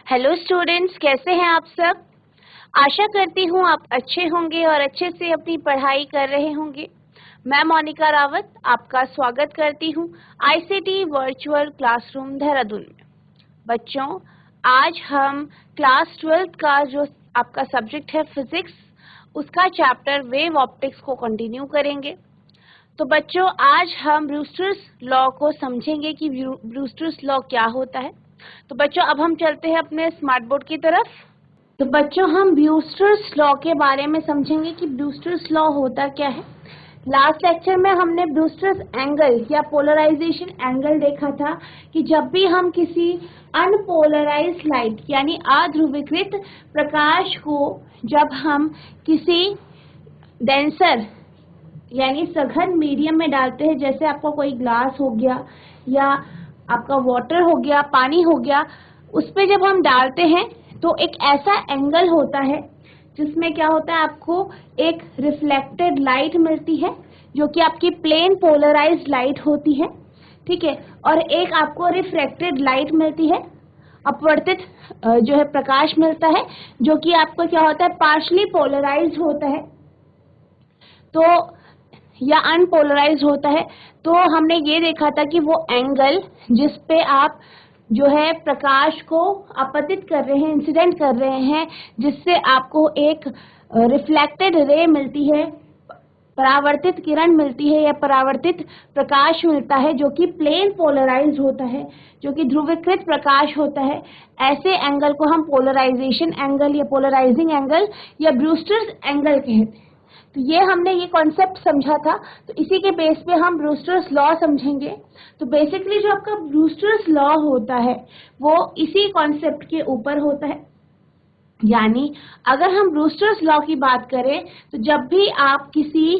Hello students, कैसे हैं आप सब। आशा करती हूँ आप अच्छे होंगे और अच्छे से अपनी पढ़ाई कर रहे होंगे। मैं मोनिका रावत आपका स्वागत करती हूँ आईसीटी वर्चुअल क्लासरूम देहरादून में। बच्चों, आज हम क्लास 12 का जो आपका सब्जेक्ट है फिजिक्स, उसका चैप्टर वेव ऑप्टिक्स को कंटिन्यू करेंगे। तो बच्चों, आज हम ब्रूस्टर्स लॉ को समझेंगे कि ब्रूस्टर्स लॉ क्या होता है। तो बच्चों, अब हम चलते हैं अपने स्मार्ट बोर्ड की तरफ। तो बच्चों, हम ब्रूस्टर्स लॉ के बारे में समझेंगे कि ब्रूस्टर्स लॉ होता क्या है। लास्ट लेक्चर में हमने ब्रूस्टर्स एंगल या पोलराइजेशन एंगल देखा था कि जब भी हम किसी अनपोलराइज्ड लाइट यानी अध्रुवीकृत प्रकाश को जब हम किसी डेंसर यानी सघन मीडियम में डालते हैं, जैसे आपका कोई ग्लास हो गया या आपका वाटर हो गया, पानी हो गया, उस पे जब हम डालते हैं तो एक ऐसा एंगल होता है जिसमें क्या होता है, आपको एक रिफ्लेक्टेड लाइट मिलती है जो कि आपकी प्लेन पोलराइज्ड लाइट होती है, ठीक है। और एक आपको रिफ्रैक्टेड लाइट मिलती है, अपवर्तित जो है प्रकाश मिलता है, जो कि आपको क्या होता है, पार्शली पोलराइज्ड होता है तो या अनपोलराइज होता है। तो हमने ये देखा था कि वो एंगल जिस पे आप जो है प्रकाश को आपतित कर रहे हैं, इंसिडेंट कर रहे हैं, जिससे आपको एक रिफ्लेक्टेड रे मिलती है, परावर्तित किरण मिलती है या परावर्तित प्रकाश मिलता है, जो कि प्लेन पोलराइज होता है, जो कि ध्रुवीकृत प्रकाश होता है। ऐसे एंगल को हम पोलराइजेशन एंगल या पोलराइजिंग एंगल या ब्रूस्टर्स एंगल कहते हैं। तो ये हमने ये कॉन्सेप्ट समझा था, तो इसी के बेस पे हम ब्रूस्टर्स लॉ समझेंगे। तो बेसिकली जो आपका ब्रूस्टर्स लॉ होता है वो इसी कॉन्सेप्ट के ऊपर होता है। यानी अगर हम ब्रूस्टर्स लॉ की बात करें तो जब भी आप किसी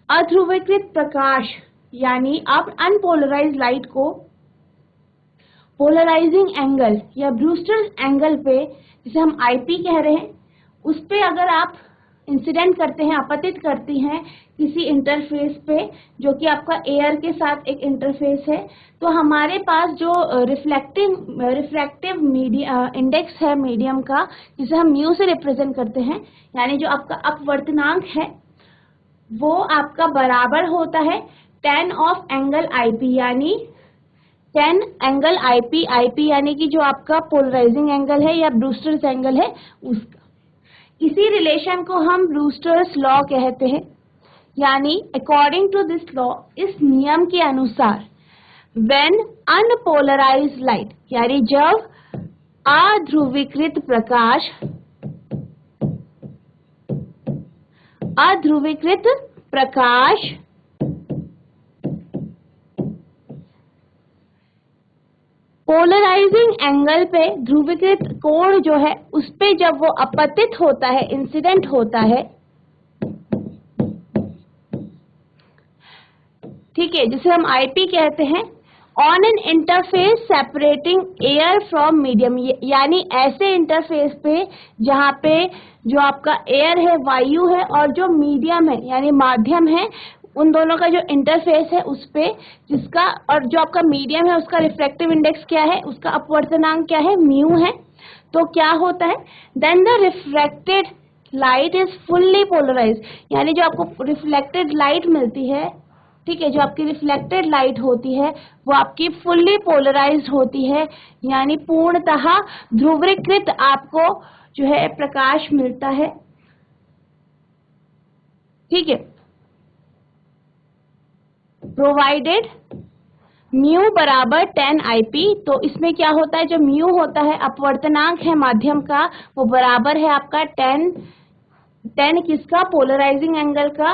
अध्रुवीकृत प्रकाश यानी आप अनपोलराइज्ड लाइट को पोलराइजिंग एंगल या ब्रूस्टर्स एंगल पे, जिसे हम आईपी कह रहे हैं, उस पे अगर आप इंसिडेंट करते हैं, आपतित करती हैं किसी इंटरफेस पे, जो कि आपका एयर के साथ एक इंटरफेस है, तो हमारे पास जो रिफ्रैक्टिव इंडेक्स है मीडियम का, जिसे हम म्यू से रिप्रेजेंट करते हैं, यानी जो आपका अपवर्तनांक है, वो आपका बराबर होता है tan ऑफ एंगल आईपी, यानी tan एंगल आईपी, आईपी यानी कि जो आपका पोलराइजिंग एंगल है या ब्रूस्टर्स एंगल है उसका। इसी रिलेशन को हम ब्रूस्टर्स लॉ कहते हैं। यानी अकॉर्डिंग टू दिस लॉ, इस नियम के अनुसार, व्हेन अनपोलराइज्ड लाइट यानी जब अध्रुवीकृत प्रकाश पोलराइजिंग एंगल पे, ध्रुवीकृत कोण जो है उस पे जब वो अपतित होता है, इंसिडेंट होता है, ठीक है, जिसे हम आईपी कहते हैं, on an interface separating air from medium, यानी ऐसे इंटरफेस पे जहाँ पे जो आपका एयर है, वायु है, और जो मीडियम है यानी माध्यम है, उन दोनों का जो इंटरफेस है उस पे, जिसका और जो आपका मीडियम है उसका रिफ्रैक्टिव इंडेक्स क्या है, उसका अपवर्तनांक क्या है, म्यू है। तो क्या होता है, then the refracted light is fully polarised, यानी जो आपको रिफ्लेक्टेड लाइट मिलती है, ठीक है, जो आपकी रिफ्लेक्टेड लाइट होती है वो आपकी फुल्ली पोलराइज्ड होती है, यानी पूर्णतः ध्रुवीकृत आपको जो है प्रकाश मिलता है, ठीक है, प्रोवाइडेड म्यू बराबर tan आईपी। तो इसमें क्या होता है, जो म्यू होता है अपवर्तनांक है माध्यम का, वो बराबर है आपका tan किसका, पोलराइजिंग एंगल का।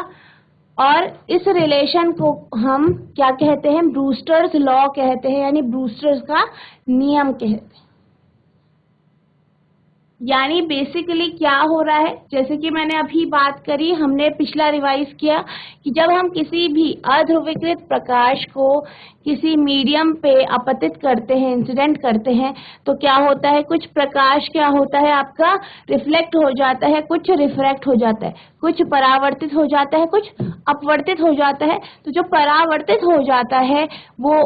और इस रिलेशन को हम क्या कहते हैं, ब्रूस्टर्स लॉ कहते हैं, यानी ब्रूस्टर्स का नियम कहते हैं। यानी बेसिकली क्या हो रहा है, जैसे कि मैंने अभी बात करी, हमने पिछला रिवाइज किया कि जब हम किसी भी अध्रुवीकृत प्रकाश को किसी मीडियम पे आपतित करते हैं, इंसिडेंट करते हैं, तो क्या होता है, कुछ प्रकाश क्या होता है आपका रिफ्लेक्ट हो जाता है, कुछ रिफ्रैक्ट हो जाता है, कुछ परावर्तित हो जाता है, कुछ अपवर्तित हो जाता है। तो जो परावर्तित हो जाता है वो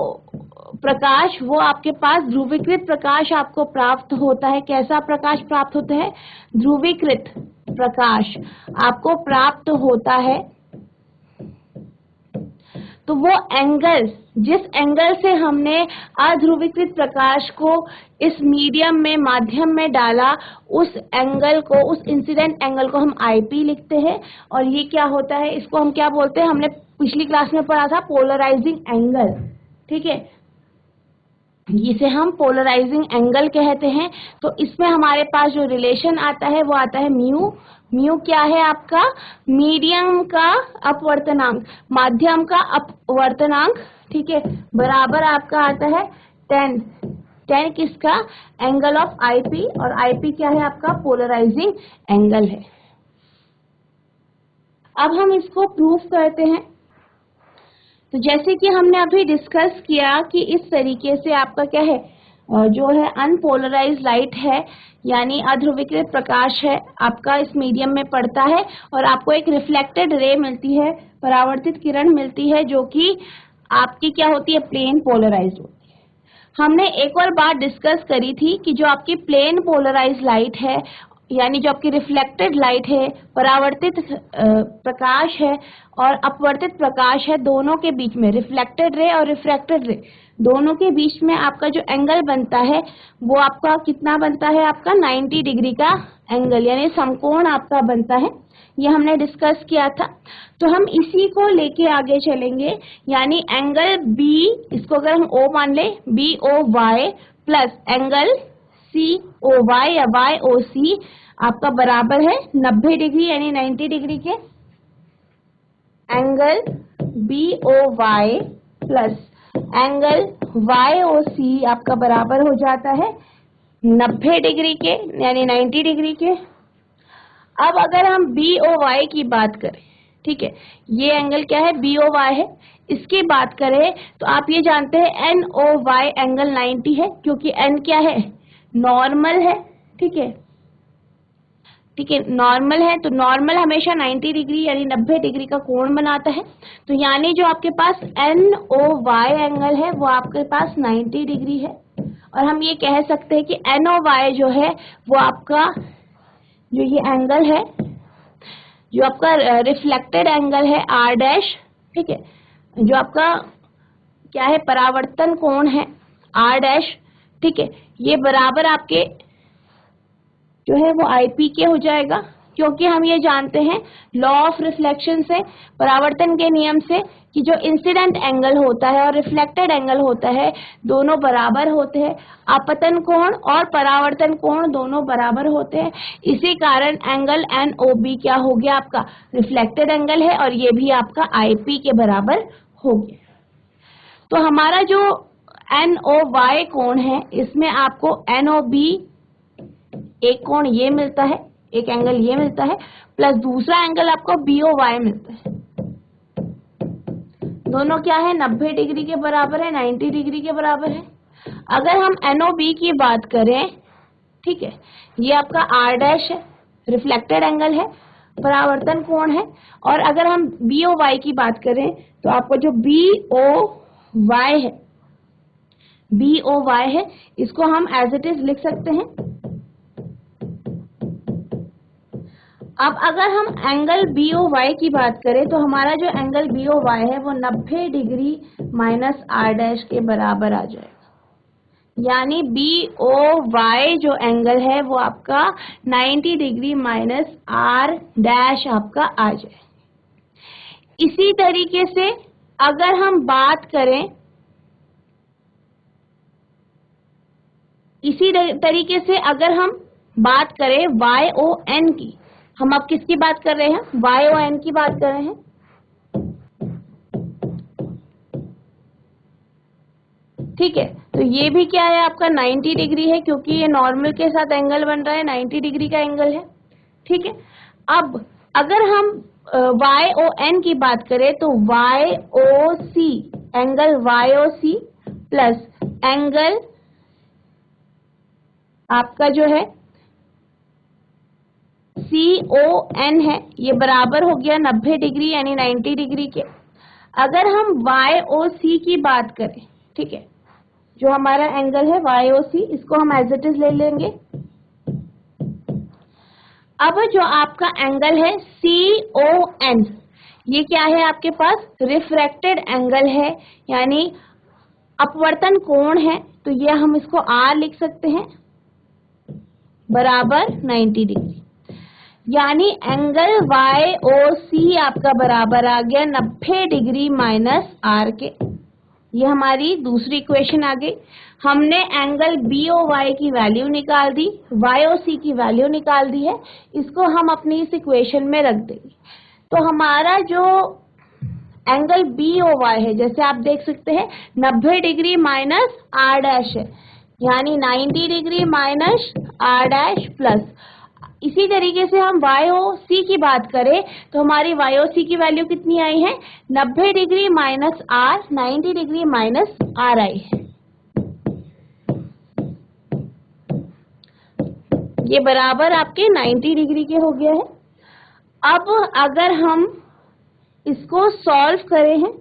प्रकाश वो आपके पास ध्रुवीकृत प्रकाश आपको प्राप्त होता है। कैसा प्रकाश प्राप्त होता है? ध्रुवीकृत प्रकाश आपको प्राप्त होता है। तो वो एंगल, जिस एंगल से हमने अध्रुवीकृत प्रकाश को इस मीडियम में, माध्यम में डाला, उस एंगल को, उस इंसिडेंट एंगल को हम आईपी लिखते हैं। और ये क्या होता है, इसको हम क्या बोलते हैं? हमने पिछली क्लास में पढ़ा था, पोलराइजिंग एंगल। ठीक है, जिसे हम पोलराइजिंग एंगल कहते हैं। तो इसमें हमारे पास जो रिलेशन आता है वो आता है म्यू। म्यू क्या है आपका? मीडियम का अपवर्तनांक, माध्यम का अपवर्तनांक। ठीक है, बराबर आपका आता है 10। 10 किसका? Angle of IP. और आईपी क्या है आपका? पोलराइजिंग एंगल है। अब हम इसको प्रूफ करते हैं। तो जैसे कि हमने अभी डिस्कस किया कि इस तरीके से आपका क्या है, जो है अनपोलराइज्ड लाइट है, यानी अध्रुवीकृत प्रकाश है, आपका इस मीडियम में पड़ता है और आपको एक रिफ्लेक्टेड रे मिलती है, परावर्तित किरण मिलती है, जो कि आपकी क्या होती है? प्लेन पोलराइज्ड होती है। हमने एक और बात डिस्कस करी थी कि जो आपकी प्लेन पोलराइज्ड लाइट है, यानी जो आपकी रिफ्लेक्टेड लाइट है, परावर्तित प्रकाश है और अपवर्तित प्रकाश है, दोनों के बीच में, रिफ्लेक्टेड रे और रिफ्रैक्टेड रे, दोनों के बीच में आपका जो एंगल बनता है वो आपका कितना बनता है? आपका 90 डिग्री का एंगल, यानी समकोण आपका बनता है। ये हमने डिस्कस किया था। तो हम इसी को लेके आगे चलेंगे, यानी एंगल बी, इसको अगर हम ओ मान ले, B O Y plus angle C O Y या वाई ओ सी आपका बराबर है 90 डिग्री, यानी 90 डिग्री के। Angle B O Y plus angle Y O C आपका बराबर हो जाता है 90 डिग्री के, यानी 90 डिग्री के। अब अगर हम बी ओ वाई की बात करें, ठीक है, ये एंगल क्या है? बी ओ वाई है। इसकी बात करें तो आप ये जानते हैं एन ओ वाई एंगल 90 है, क्योंकि एन क्या है? नॉर्मल है। ठीक है, ठीक है, नॉर्मल है, तो नॉर्मल हमेशा 90 डिग्री यानी 90 डिग्री का कोण बनाता है। तो यानी जो आपके पास एन ओ वाई एंगल है वो आपके पास 90 डिग्री है। और हम ये कह सकते हैं कि एन ओ वाई जो है वो आपका, जो ये एंगल है, जो आपका रिफ्लेक्टेड एंगल है आर डैश, ठीक है, जो आपका क्या है? परावर्तन कोण है आर डैश। ठीक है, ये बराबर आपके जो है वो आईपी के हो जाएगा, क्योंकि हम ये जानते हैं लॉ ऑफ रिफ्लेक्शन से, परावर्तन के नियम से, कि जो इंसिडेंट एंगल होता है और रिफ्लेक्टेड एंगल होता है दोनों बराबर होते हैं। आपतन कोण और परावर्तन कोण दोनों बराबर होते हैं। इसी कारण एंगल एन ओ बी क्या हो गया? आपका रिफ्लेक्टेड एंगल है और ये भी आपका आईपी के बराबर हो गया। तो हमारा जो एन ओ वाई कोण है, इसमें आपको एन ओ बी एक कोण ये मिलता है, एक एंगल ये मिलता है, प्लस दूसरा एंगल आपको बी ओ वाई मिलता है। दोनों क्या है? 90 डिग्री के बराबर है, 90 डिग्री के बराबर है। अगर हम एन ओ बी की बात करें, ठीक है, ये आपका आर डैश है, रिफ्लेक्टेड एंगल है, परावर्तन कोण है। और अगर हम बी ओ वाई की बात करें तो आपको जो बी ओ वाई है, बी ओ वाई है, इसको हम एज इट इज लिख सकते हैं। अब अगर हम एंगल बी ओ वाई की बात करें तो हमारा जो एंगल बी ओ वाई है वो 90 डिग्री माइनस आर डैश के बराबर आ जाएगा, यानी बी ओ वाई जो एंगल है वो आपका 90 डिग्री माइनस आर डैश आपका आ जाए। इसी तरीके से अगर हम बात करें, इसी तरीके से अगर हम बात करें वाई ओ एन की, हम अब किसकी बात कर रहे हैं? वाई ओ एन की बात कर रहे हैं। ठीक है, तो ये भी क्या है? आपका 90 डिग्री है, क्योंकि ये नॉर्मल के साथ एंगल बन रहा है, 90 डिग्री का एंगल है। ठीक है, अब अगर हम वाई ओ एन की बात करें तो Y O C, angle Y O C plus angle आपका जो है सी ओ एन है, ये बराबर हो गया 90 डिग्री यानी 90 डिग्री के। अगर हम वाई ओ सी की बात करें, ठीक है, जो हमारा एंगल है YOC, इसको हम एज इट इज ले लेंगे। अब जो आपका एंगल है CON, ये क्या है आपके पास? रिफ्रैक्टेड एंगल है, यानी अपवर्तन कोण है। तो ये हम इसको R लिख सकते हैं बराबर 90 डिग्री, यानी एंगल YOC आपका बराबर आ गया 90 डिग्री माइनस R के। ये हमारी दूसरी इक्वेशन आ गई। हमने एंगल BOY की वैल्यू निकाल दी, YOC की वैल्यू निकाल दी है, इसको हम अपनी इस इक्वेशन में रख देंगे। तो हमारा जो एंगल BOY है, जैसे आप देख सकते हैं 90 डिग्री माइनस R डैश है, यानी 90 degree minus R dash plus. इसी तरीके से हम YOC की बात करें तो हमारी YOC की वैल्यू कितनी आई है? 90 degree minus R, 90 degree minus R आई है। ये बराबर आपके 90 डिग्री के हो गया है। अब अगर हम इसको सॉल्व करें हैं,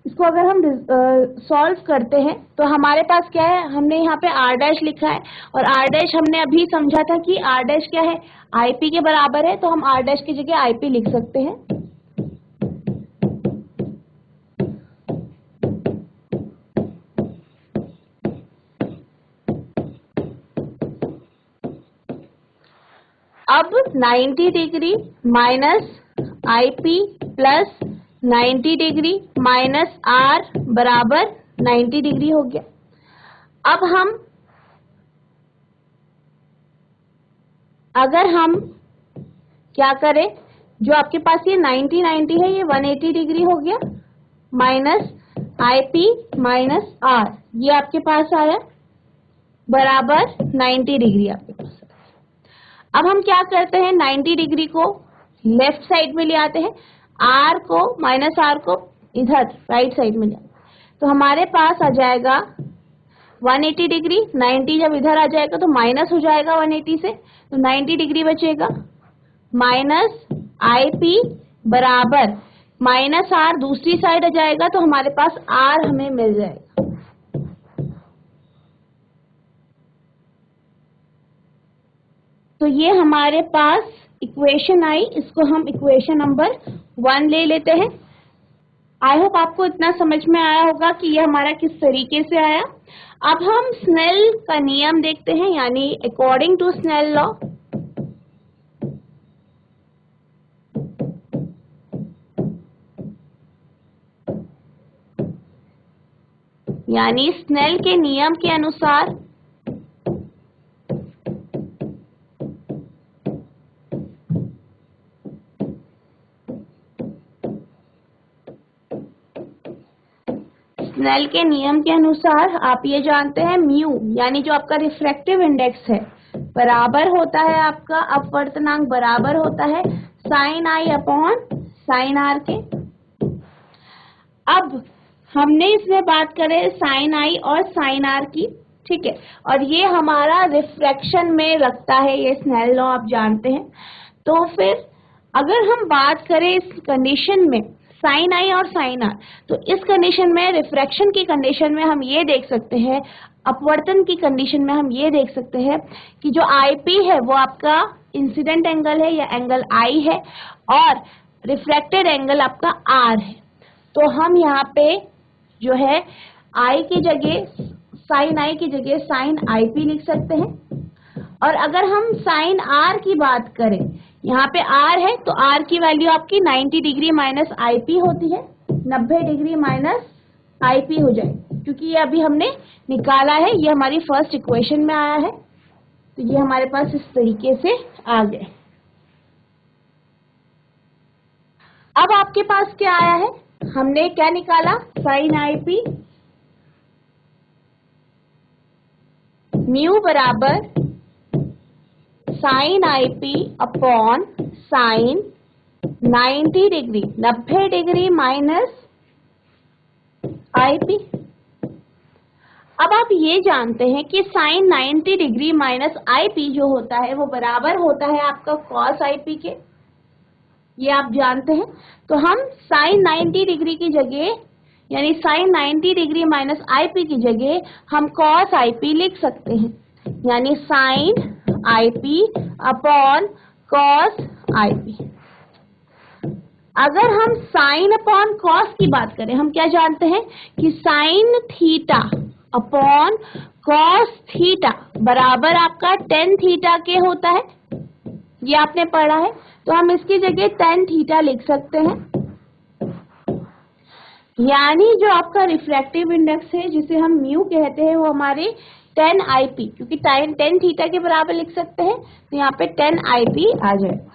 इसको अगर हम सॉल्व करते हैं तो हमारे पास क्या है? हमने यहाँ पे R डैश लिखा है, और R डैश हमने अभी समझा था कि R डैश क्या है? IP के बराबर है, तो हम R डैश की जगह IP लिख सकते हैं। अब 90 degree minus IP plus 90 degree minus R बराबर 90 डिग्री हो गया। अब अगर हम क्या करें, जो आपके पास ये 90 है, ये 180 डिग्री हो गया, माइनस IP माइनस R, ये आपके पास आया बराबर 90 डिग्री आपके पास। अब हम क्या करते हैं, 90 डिग्री को लेफ्ट साइड में ले आते हैं, R को माइनस R को इधर राइट साइड में ले आते हैं। तो हमारे पास आ जाएगा 180 डिग्री, 90 जब इधर आ जाएगा तो माइनस हो जाएगा 180 से, तो 90 डिग्री बचेगा, माइनस IP बराबर माइनस R दूसरी साइड आ जाएगा, तो हमारे पास R हमें मिल जाएगा। तो ये हमारे पास इक्वेशन आई, इसको हम इक्वेशन नंबर 1 ले लेते हैं। आई होप आपको इतना समझ में आया होगा कि ये हमारा किस तरीके से आया। अब हम स्नेल का नियम देखते हैं, यानी अकॉर्डिंग टू स्नेल लॉ। यानी स्नेल के नियम के अनुसार स्नेल के नियम के अनुसार आप ये जानते हैं म्यू, यानी जो आपका रिफ्रैक्टिव इंडेक्स है, बराबर होता है आपका अपवर्तनांक बराबर होता है sine i upon sine r के। अब हमने इसमें बात करें साइन आई और साइन आर की, ठीक है, और ये हमारा रिफ्रैक्शन में रखता है, ये स्नेल लॉ आप जानते हैं। तो फिर अगर हम बात करें इस कंडीशन में साइन आई और साइन आर, तो इस कंडीशन में, रिफ्रैक्शन की कंडीशन में हम ये देख सकते हैं, अपवर्तन की कंडीशन में हम ये देख सकते हैं कि जो IP है वो आपका इंसिडेंट एंगल है या एंगल I है, और रिफ्रैक्टेड एंगल आपका R है। तो हम यहाँ पे जो है I की जगह, साइन I की जगह साइन IP लिख सकते हैं। और अगर हम साइन R की बात करें, यहाँ पे R है तो R की वैल्यू आपकी 90 डिग्री माइनस IP होती है, 90 डिग्री माइनस IP हो जाएगी, क्योंकि ये अभी हमने निकाला है, ये हमारी फर्स्ट इक्वेशन में आया है। तो ये हमारे पास इस तरीके से आ गए। अब आपके पास क्या आया है, हमने क्या निकाला, साइन IP म्यू बराबर sine IP upon sine 90 degree, 90 degree minus IP। अब आप ये जानते हैं कि साइन 90 डिग्री माइनस IP जो होता है वो बराबर होता है आपका कॉस IP के, ये आप जानते हैं। तो हम साइन 90 डिग्री की जगह यानी sine 90 degree minus i p की जगह हम कॉस आई पी लिख सकते हैं, यानी sine i p upon cos i p. अगर हम साइन अपॉन कॉस की बात करें, हम क्या जानते हैं कि sine theta upon cos theta बराबर आपका टेन थीटा के होता है, ये आपने पढ़ा है। तो हम इसकी जगह टेन थीटा लिख सकते हैं, यानी जो आपका रिफ्रैक्टिव इंडेक्स है जिसे हम म्यू कहते हैं वो हमारे 10 आईपी, क्योंकि टेन थीटा के बराबर लिख सकते हैं तो यहाँ पे 10 आईपी आ जाएगा।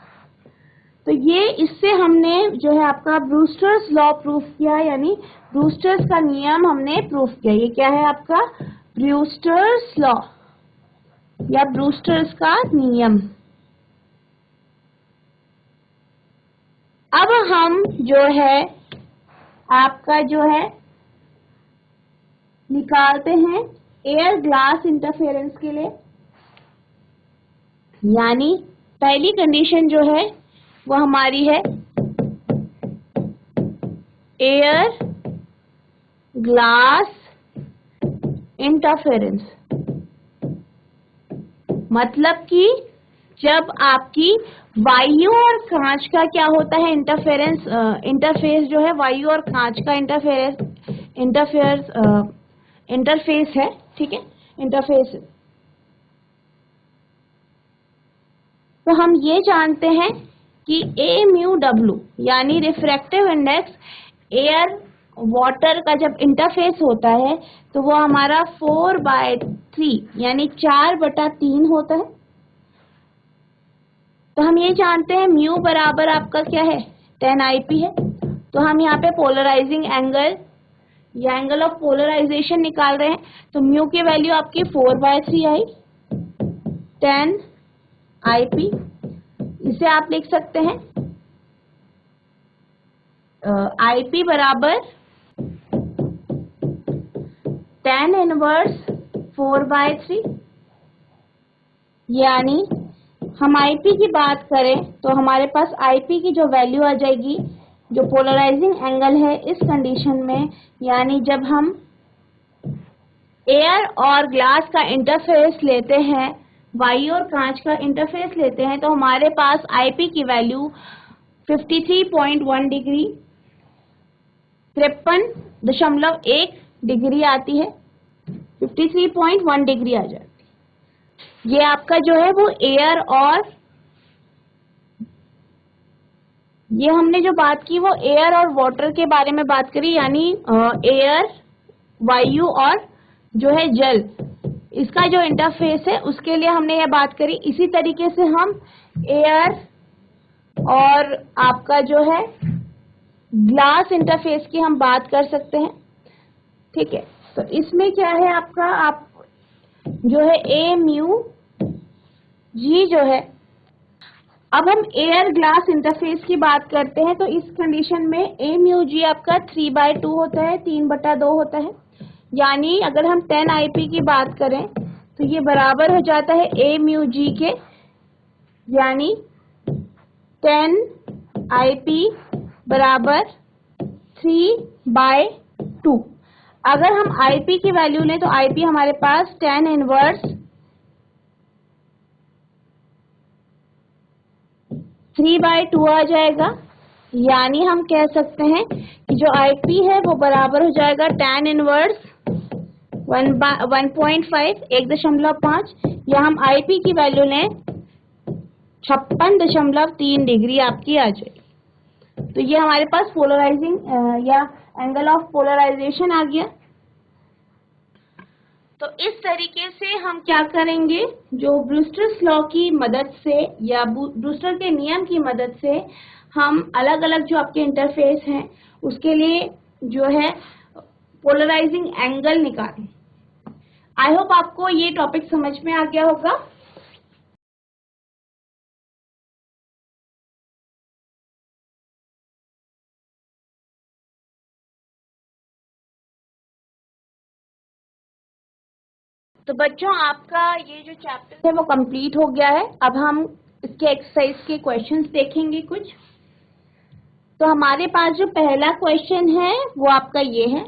तो ये इससे हमने जो है आपका ब्रूस्टर्स लॉ प्रूफ किया, यानी ब्रूस्टर्स का नियम हमने प्रूफ किया। ये क्या है आपका ब्रूस्टर्स लॉ या ब्रूस्टर्स का नियम। अब हम जो है आपका जो है निकालते हैं एयर ग्लास इंटरफेरेंस के लिए, यानी पहली कंडीशन जो है वो हमारी है एयर ग्लास इंटरफेरेंस, मतलब कि जब आपकी वायु और कांच का क्या होता है इंटरफेस जो है वायु और कांच का इंटरफेस है, ठीक है, इंटरफेस। तो हम ये जानते हैं कि ए म्यू डब्ल्यू यानी रिफ्रैक्टिव इंडेक्स एयर वाटर का जब इंटरफेस होता है तो वो हमारा 4/3 यानी 4/3 होता है। तो हम ये जानते हैं म्यू बराबर आपका क्या है 10 आईपी है। तो हम यहाँ पे पोलराइजिंग एंगल या एंगल ऑफ पोलराइजेशन निकाल रहे हैं, तो म्यू की वैल्यू आपकी 4/3 आई, 10 आईपी। इसे आप लिख सकते हैं आईपी बराबर 10 इनवर्स 4/3, यानी हम आईपी की बात करें तो हमारे पास आईपी की जो वैल्यू आ जाएगी, जो पोलराइजिंग एंगल है इस कंडीशन में, यानी जब हम एयर और ग्लास का इंटरफेस लेते हैं, वायु और कांच का इंटरफेस लेते हैं, तो हमारे पास आईपी की वैल्यू 53.1 डिग्री 53.1 डिग्री आती है, 53.1 डिग्री आ जाती है। ये आपका जो है वो एयर और ये हमने जो बात की वो एयर और वाटर के बारे में बात करी, यानी एयर वायु और जो है जल, इसका जो इंटरफेस है उसके लिए हमने ये बात करी। इसी तरीके से हम एयर और आपका जो है ग्लास इंटरफेस की हम बात कर सकते हैं, ठीक है। तो इसमें क्या है आपका आप जो है ए म्यू जी जो है, अब हम एयर ग्लास इंटरफेस की बात करते हैं तो इस कंडीशन में ए म्यू जी आपका 3/2 होता है, 3/2 होता है, यानी अगर हम 10 आईपी की बात करें तो ये बराबर हो जाता है ए म्यू जी के, यानी 10 आईपी बराबर 3/2। अगर हम आईपी की वैल्यू लें तो आईपी हमारे पास 10 इनवर्स 3/2 आ जाएगा, यानी हम कह सकते हैं कि जो आईपी है वो बराबर हो जाएगा 10 इनवर्स 1.5 1.5, या हम आईपी की वैल्यू लें 56.3 डिग्री आपकी आ जाएगी। तो ये हमारे पास पोलराइजिंग या एंगल ऑफ पोलराइजेशन आ गया। तो इस तरीके से हम क्या करेंगे, जो ब्रूस्टर्स लॉ की मदद से या ब्रूस्टर के नियम की मदद से हम अलग अलग जो आपके इंटरफेस हैं उसके लिए जो है पोलराइजिंग एंगल निकालें। आई होप आपको ये टॉपिक समझ में आ गया होगा। तो बच्चों आपका ये जो चैप्टर है वो कंप्लीट हो गया है। अब हम इसके एक्सरसाइज के क्वेश्चंस देखेंगे कुछ। तो हमारे पास जो पहला क्वेश्चन है वो आपका ये है,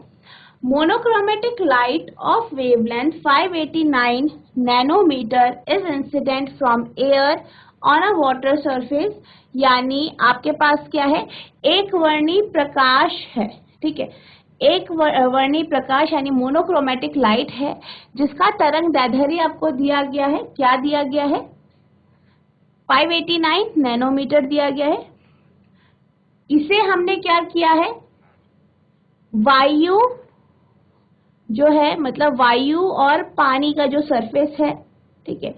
monochromatic light of wavelength 589 nanometre is incident from air on a water surface. यानी आपके पास क्या है, एक वर्णी प्रकाश है, ठीक है, एक वर्णी प्रकाश यानी मोनोक्रोमेटिक लाइट है जिसका तरंग दैर्ध्य आपको दिया गया है, क्या दिया गया है, 589 नैनोमीटर दिया गया है। इसे हमने क्या किया है, वायु जो है, मतलब वायु और पानी का जो सरफेस है, ठीक है,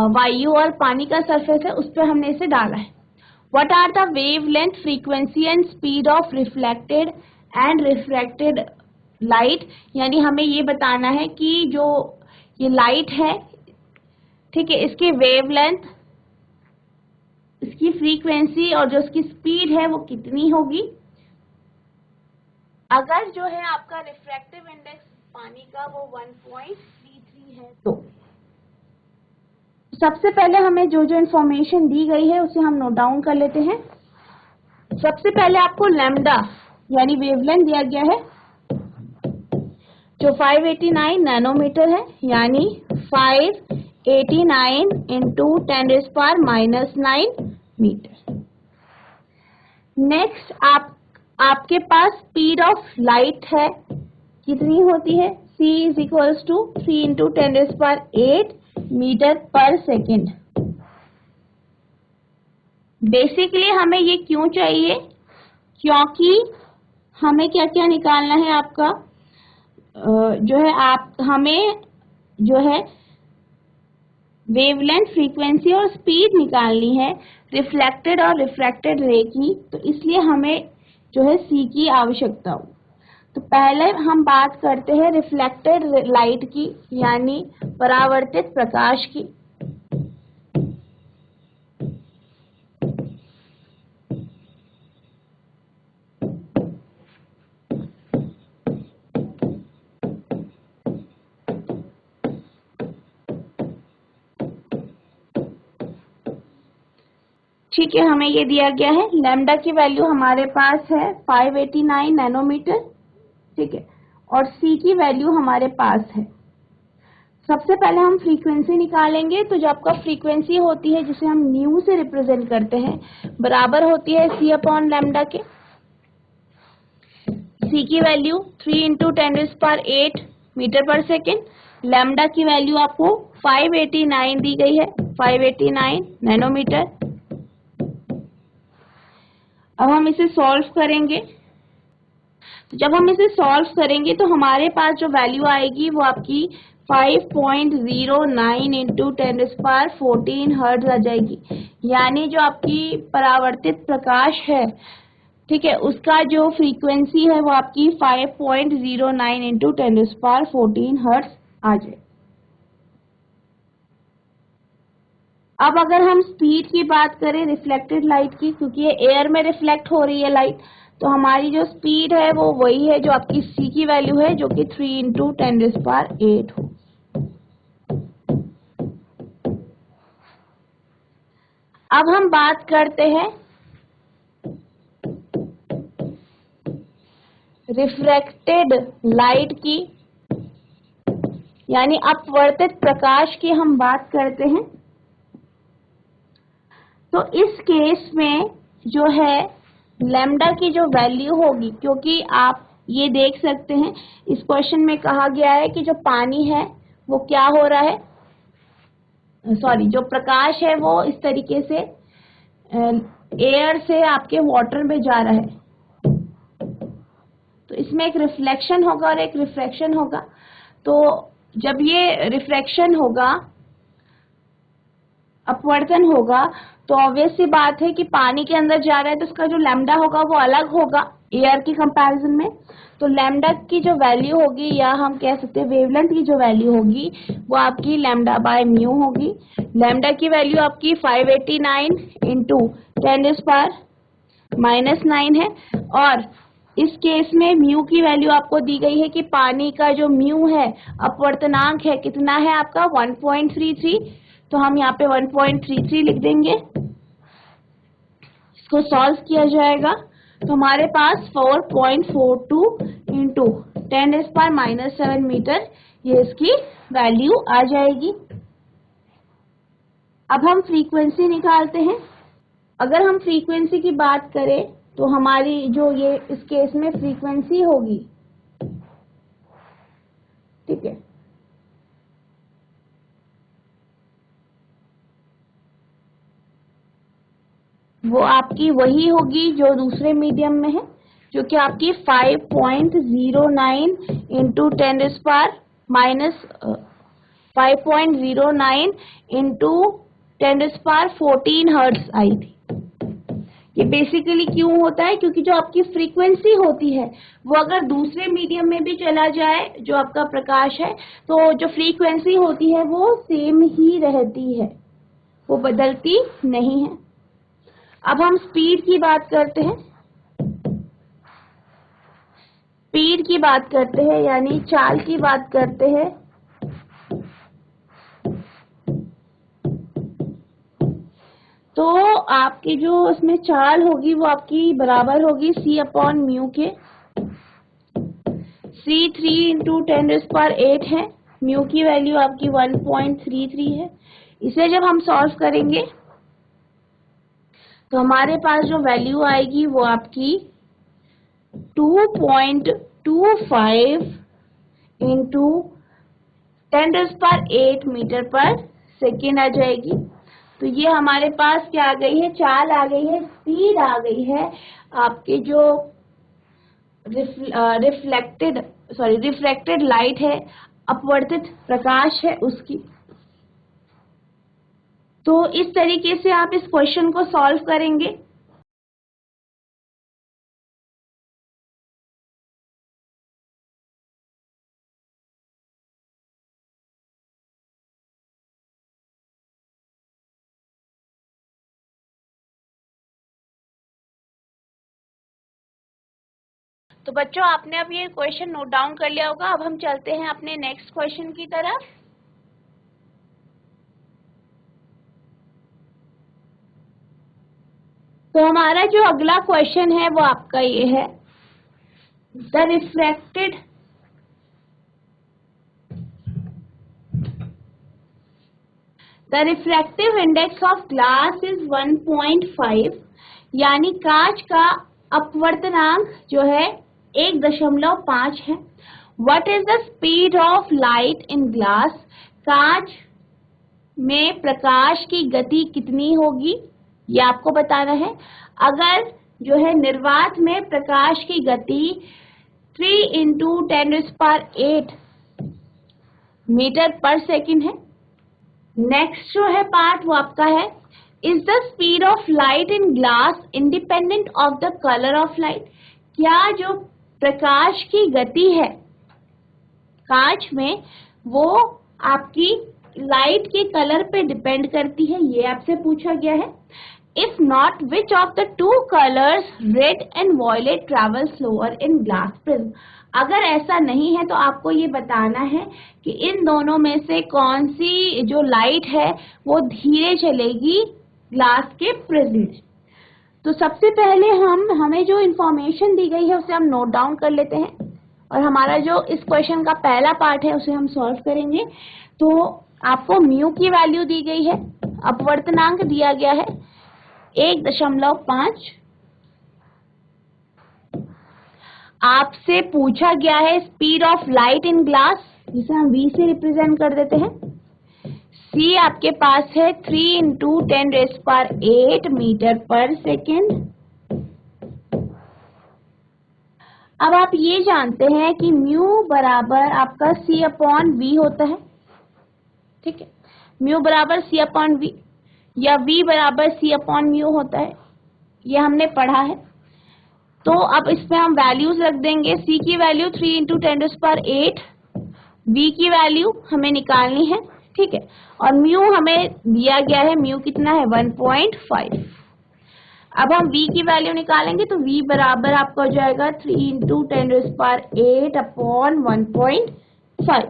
वायु और पानी का सरफेस है, उस पर हमने इसे डाला है। What are the wavelength, frequency and speed of reflected and refracted light, यानी हमें ये बताना है कि जो ये लाइट है, ठीक है, इसकी वेवलेंथ, इसकी फ्रीक्वेंसी और जो इसकी स्पीड है वो कितनी होगी। अगर जो है आपका रिफ्रैक्टिव इंडेक्स पानी का वो 1.33 है, तो सबसे पहले हमें जो जो इंफॉर्मेशन दी गई है उसे हम नोट डाउन कर लेते हैं। सबसे पहले आपको लैम्डा यानी वेवलेंथ दिया गया है जो 589 नैनोमीटर है, यानी 589 इंटू 10⁻⁹ मीटर। नेक्स्ट आपके पास स्पीड ऑफ लाइट है, कितनी होती है, c is equals to 3 into 10⁸ metre पर सेकेंड। बेसिकली हमें ये क्यों चाहिए, क्योंकि हमें क्या क्या निकालना है, आपका जो है हमें जो है वेवलेंथ, फ्रीक्वेंसी और स्पीड निकालनी है रिफ्लेक्टेड और रिफ्रैक्टेड रे की, तो इसलिए हमें जो है c की आवश्यकता हो। तो पहले हम बात करते हैं रिफ्लेक्टेड लाइट की, यानी परावर्तित प्रकाश की। ठीक है, हमें ये दिया गया है, लैम्डा की वैल्यू हमारे पास है 589 नैनोमीटर, ठीक है, और c की वैल्यू हमारे पास है। सबसे पहले हम फ्रीक्वेंसी निकालेंगे, तो जो आपका फ्रीक्वेंसी होती है जिसे हम न्यू से रिप्रेजेंट करते हैं, बराबर होती है c अपॉन लैम्डा के। c की वैल्यू 3 इंटू 10⁸ मीटर पर सेकेंड, लैम्डा की वैल्यू आपको 589 दी गई है, 589 नैनोमीटर। अब हम इसे सॉल्व करेंगे, जब हम इसे सॉल्व करेंगे तो हमारे पास जो वैल्यू आएगी वो आपकी 5.09 इंटू 10⁻14 हर्ट्ज आ जाएगी। यानी जो आपकी परावर्तित प्रकाश है, ठीक है, उसका जो फ्रीक्वेंसी है वो आपकी 5.09 इंटू 10⁻14 हर्ट्ज आ जाए। अब अगर हम स्पीड की बात करें रिफ्लेक्टेड लाइट की, क्योंकि ये एयर में रिफ्लेक्ट हो रही है लाइट, तो हमारी जो स्पीड है वो वही है जो आपकी c की वैल्यू है, जो कि 3 इंटू 10⁸ हो। अब हम बात करते हैं रिफ्रैक्टेड लाइट की, यानी अपवर्तित प्रकाश की हम बात करते हैं। तो इस केस में जो है लैम्डा की जो वैल्यू होगी, क्योंकि आप ये देख सकते हैं इस क्वेश्चन में कहा गया है कि जो पानी है वो क्या हो रहा है, सॉरी, जो प्रकाश है वो इस तरीके से एयर से आपके वाटर में जा रहा है, तो इसमें एक रिफ्लेक्शन होगा और एक रिफ्रैक्शन होगा। तो जब ये रिफ्रैक्शन होगा, अपवर्तन होगा, तो ऑब्वियस सी बात है कि पानी के अंदर जा रहा है तो उसका जो लैम्डा होगा वो अलग होगा एयर की कंपैरिजन में। तो लैम्डा की जो वैल्यू होगी, या हम कह सकते हैं वेवलेंथ की जो वैल्यू होगी, वो आपकी लैम्डा बाय म्यू होगी। लैम्डा की वैल्यू आपकी 589 इंटू 10⁻⁹ है, और इस केस में म्यू की वैल्यू आपको दी गई है कि पानी का जो म्यू है, अपवर्तनांक है, कितना है आपका 1.33, तो हम यहाँ पे 1.33 लिख देंगे। इसको सॉल्व किया जाएगा तो हमारे पास 4.42 इंटू 10⁻⁻7 मीटर ये इसकी वैल्यू आ जाएगी। अब हम फ्रीक्वेंसी निकालते हैं। अगर हम फ्रीक्वेंसी की बात करें तो हमारी जो ये इस केस में फ्रीक्वेंसी होगी, ठीक है, वो आपकी वही होगी जो दूसरे मीडियम में है, जो कि आपकी 5.09 इंटू 5.09 इंटू 10⁻14 हर्ट्ज आई थी। ये बेसिकली क्यों होता है? क्योंकि जो आपकी फ्रीक्वेंसी होती है वो अगर दूसरे मीडियम में भी चला जाए जो आपका प्रकाश है, तो जो फ्रीक्वेंसी होती है वो सेम ही रहती है, वो बदलती नहीं है। अब हम स्पीड की बात करते हैं। स्पीड की बात करते हैं यानी चाल की बात करते हैं। तो आपकी जो उसमें चाल होगी वो आपकी बराबर होगी c/μ के। c 3 इंटू 10⁸ है, म्यू की वैल्यू आपकी 1.33 है। इसे जब हम सॉल्व करेंगे तो हमारे पास जो वैल्यू आएगी वो आपकी 2.25 इंटू 10⁸ मीटर पर सेकेंड आ जाएगी। तो ये हमारे पास क्या आ गई है? चाल आ गई है, स्पीड आ गई है आपके जो रिफ्लेक्टेड लाइट है, अपवर्तित प्रकाश है उसकी। तो इस तरीके से आप इस क्वेश्चन को सॉल्व करेंगे। तो बच्चों आपने अब ये क्वेश्चन नोट डाउन कर लिया होगा। अब हम चलते हैं अपने नेक्स्ट क्वेश्चन की तरफ। तो हमारा जो अगला क्वेश्चन है वो आपका ये है, the refractive index of glass is 1.5, यानी कांच का अपवर्तनांक जो है 1.5 है। What is the speed of light in glass? कांच में प्रकाश की गति कितनी होगी ये आपको बताना है। अगर जो है निर्वात में प्रकाश की गति 3 इंटू 10⁸ मीटर पर सेकेंड है। नेक्स्ट जो है पार्ट वो आपका है, is the speed of light in glass independent of the colour of light? क्या जो प्रकाश की गति है कांच में वो आपकी लाइट के कलर पे डिपेंड करती है, ये आपसे पूछा गया है। If not, which of the two colours red and violet travel slower in glass prism? अगर ऐसा नहीं है तो आपको ये बताना है कि इन दोनों में से कौन सी जो लाइट है वो धीरे चलेगी ग्लास के प्रिज्म में। तो सबसे पहले हमें जो इंफॉर्मेशन दी गई है उसे हम नोट डाउन कर लेते हैं और हमारा जो इस क्वेश्चन का पहला पार्ट है उसे हम सॉल्व करेंगे। तो आपको म्यू की वैल्यू दी गई है, अपवर्तनांक दिया गया है 1.5, आपसे पूछा गया है speed of light in glass, जिसे हम v से रिप्रेजेंट कर देते हैं। c आपके पास है 3 इंटू 10⁸ मीटर पर सेकेंड। अब आप ये जानते हैं कि म्यू बराबर आपका c/v होता है, ठीक है। म्यू बराबर c/v या v बराबर c/म्यू होता है, ये हमने पढ़ा है। तो अब इसमें हम वैल्यूज रख देंगे। c की वैल्यू 3 इंटू 10⁸, v की वैल्यू हमें निकालनी है, ठीक है। और म्यू हमें दिया गया है, म्यू कितना है 1.5। अब हम v की वैल्यू निकालेंगे तो v बराबर आपका हो जाएगा 3 इंटू 10⁸ अपॉन 1.5।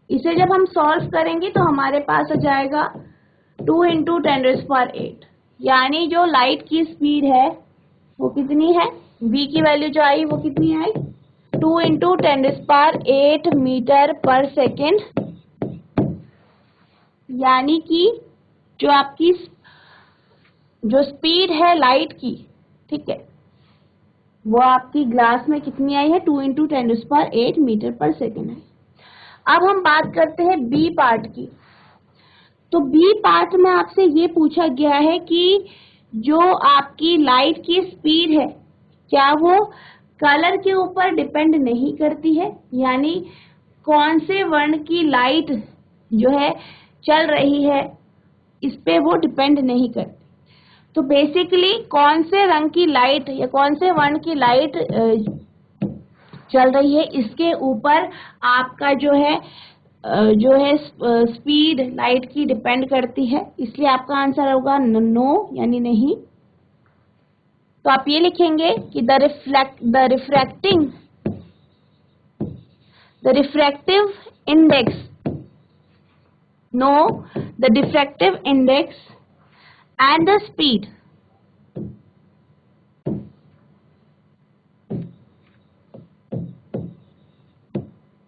इसे जब हम सॉल्व करेंगे तो हमारे पास आ जाएगा 2 इंटू 10⁸, यानी जो लाइट की स्पीड है वो कितनी है, v की वैल्यू जो आई वो कितनी आई, 2 इंटू 10⁸ मीटर पर सेकेंड। यानी कि जो आपकी जो स्पीड है लाइट की, ठीक है, वो आपकी ग्लास में कितनी आई है, 2 इंटू 10⁸ मीटर पर सेकेंड है। अब हम बात करते हैं बी पार्ट की। तो बी पार्ट में आपसे ये पूछा गया है कि जो आपकी लाइट की स्पीड है क्या वो कलर के ऊपर डिपेंड नहीं करती है, यानी कौन से वर्ण की लाइट जो है चल रही है इस पे वो डिपेंड नहीं करती। तो बेसिकली कौन से रंग की लाइट या कौन से वर्ण की लाइट चल रही है इसके ऊपर आपका जो है स्पीड लाइट की डिपेंड करती है, इसलिए आपका आंसर होगा नो यानी नहीं। तो आप ये लिखेंगे कि the refractive index, no, the diffractive index and the speed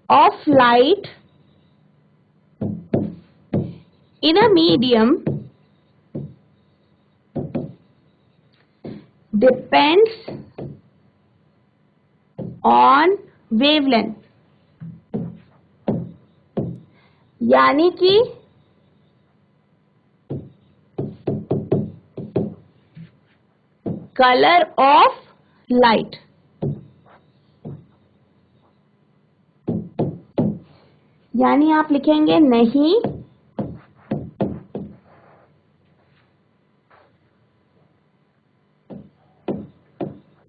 of light in a medium depends on wavelength। यानी कि कलर ऑफ लाइट, यानी आप लिखेंगे नहीं,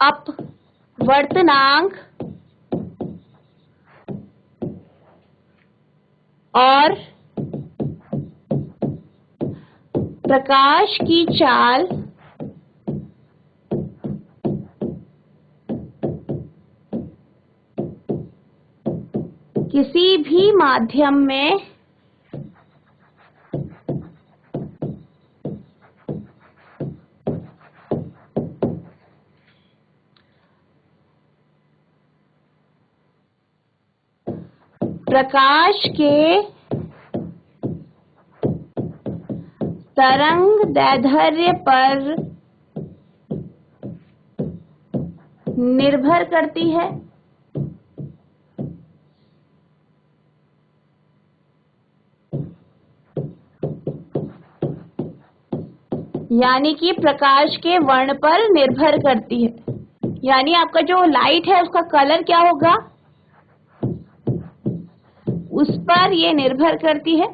अपवर्तनांक और प्रकाश की चाल किसी भी माध्यम में प्रकाश के तरंगदैर्ध्य पर निर्भर करती है। यानी कि प्रकाश के वर्ण पर निर्भर करती है, यानी आपका जो लाइट है उसका कलर क्या होगा, उस पर ये निर्भर करती है।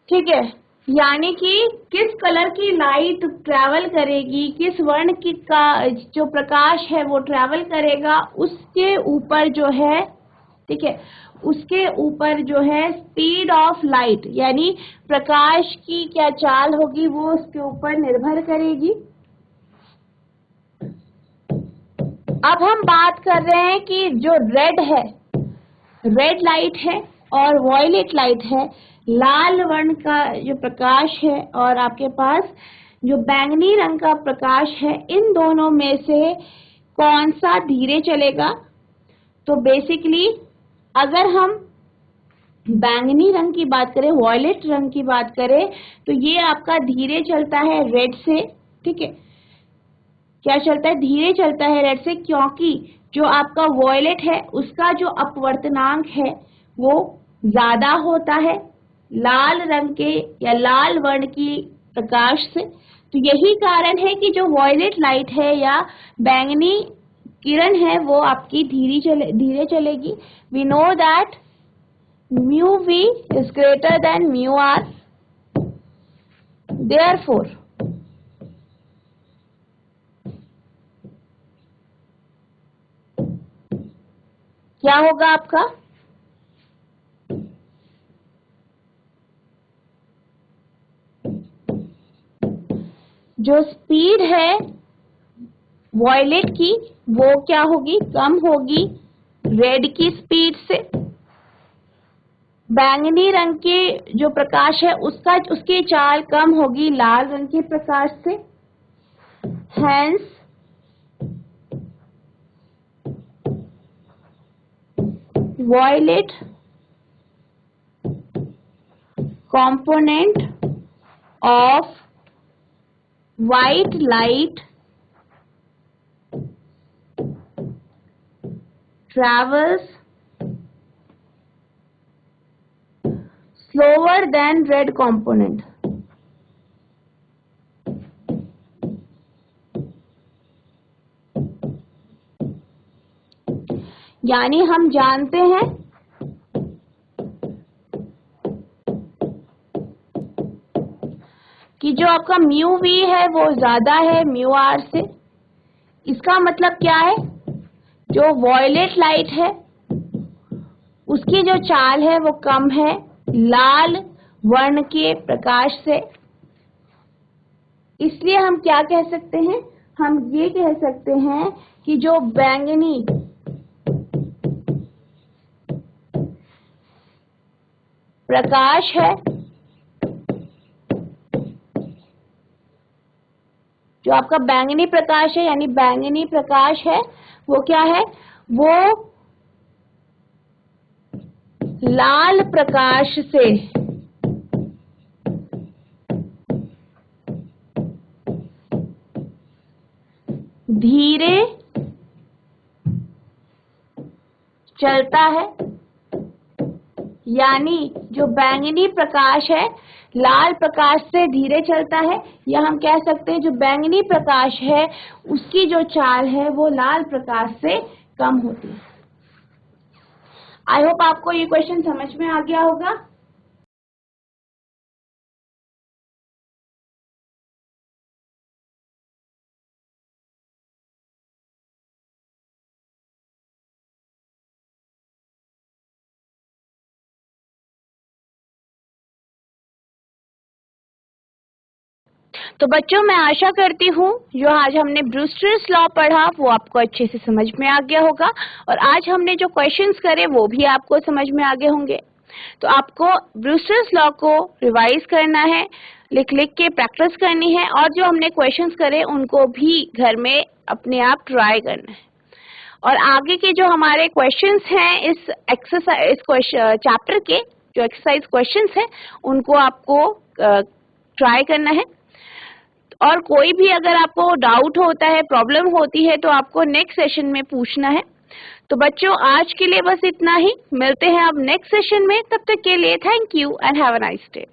ठीक है, यानी कि किस कलर की लाइट ट्रैवल करेगी, किस वर्ण की का जो प्रकाश है वो ट्रैवल करेगा, उसके ऊपर जो है, ठीक है, उसके ऊपर जो है स्पीड ऑफ लाइट यानी प्रकाश की क्या चाल होगी वो उसके ऊपर निर्भर करेगी। अब हम बात कर रहे हैं कि जो रेड लाइट है और वॉयलेट लाइट है, लाल वर्ण का जो प्रकाश है और आपके पास जो बैंगनी रंग का प्रकाश है, इन दोनों में से कौन सा धीरे चलेगा। तो बेसिकली अगर हम बैंगनी रंग की बात करें, वॉयलेट रंग की बात करें, तो ये आपका धीरे चलता है रेड से, ठीक है, क्या चलता है, धीरे चलता है रेड से, क्योंकि जो आपका वॉयलेट है उसका जो अपवर्तनांक है वो ज्यादा होता है लाल रंग के या लाल वर्ण की प्रकाश से। तो यही कारण है कि जो वॉयलेट लाइट है या बैंगनी किरण है वो आपकी धीरे चलेगी। We know that mu v is greater than mu r, therefore क्या होगा आपका, जो स्पीड है वॉयलेट की वो क्या होगी, कम होगी रेड की स्पीड से, बैंगनी रंग के जो प्रकाश है उसकी चाल कम होगी लाल रंग के प्रकाश से। Hence, violet component of white light travels slower than red component. यानी हम जानते हैं कि जो आपका म्यू वी है वो ज्यादा है म्यू आर से। इसका मतलब क्या है, जो वॉयलेट लाइट है उसकी जो चाल है वो कम है लाल वर्ण के प्रकाश से। इसलिए हम क्या कह सकते हैं, हम ये कह सकते हैं कि जो बैंगनी प्रकाश है, जो आपका बैंगनी प्रकाश है यानी बैंगनी प्रकाश है वो क्या है, वो लाल प्रकाश से धीरे चलता है। यानी जो बैंगनी प्रकाश है लाल प्रकाश से धीरे चलता है, या हम कह सकते हैं जो बैंगनी प्रकाश है उसकी जो चाल है वो लाल प्रकाश से कम होती है। आई होप आपको ये क्वेश्चन समझ में आ गया होगा। तो बच्चों मैं आशा करती हूँ जो आज हमने ब्रूस्टर्स लॉ पढ़ा वो आपको अच्छे से समझ में आ गया होगा, और आज हमने जो क्वेश्चंस करे वो भी आपको समझ में आ गए होंगे। तो आपको ब्रूस्टर्स लॉ को रिवाइज करना है, लिख लिख के प्रैक्टिस करनी है, और जो हमने क्वेश्चंस करे उनको भी घर में अपने आप ट्राई करना है। और आगे के जो हमारे क्वेश्चंस हैं इस एक्सरसाइज चैप्टर के जो एक्सरसाइज क्वेश्चंस हैं उनको आपको ट्राई करना है। और कोई भी अगर आपको डाउट होता है, प्रॉब्लम होती है, तो आपको नेक्स्ट सेशन में पूछना है। तो बच्चों आज के लिए बस इतना ही, मिलते हैं अब नेक्स्ट सेशन में। तब तक के लिए thank you and have a nice day.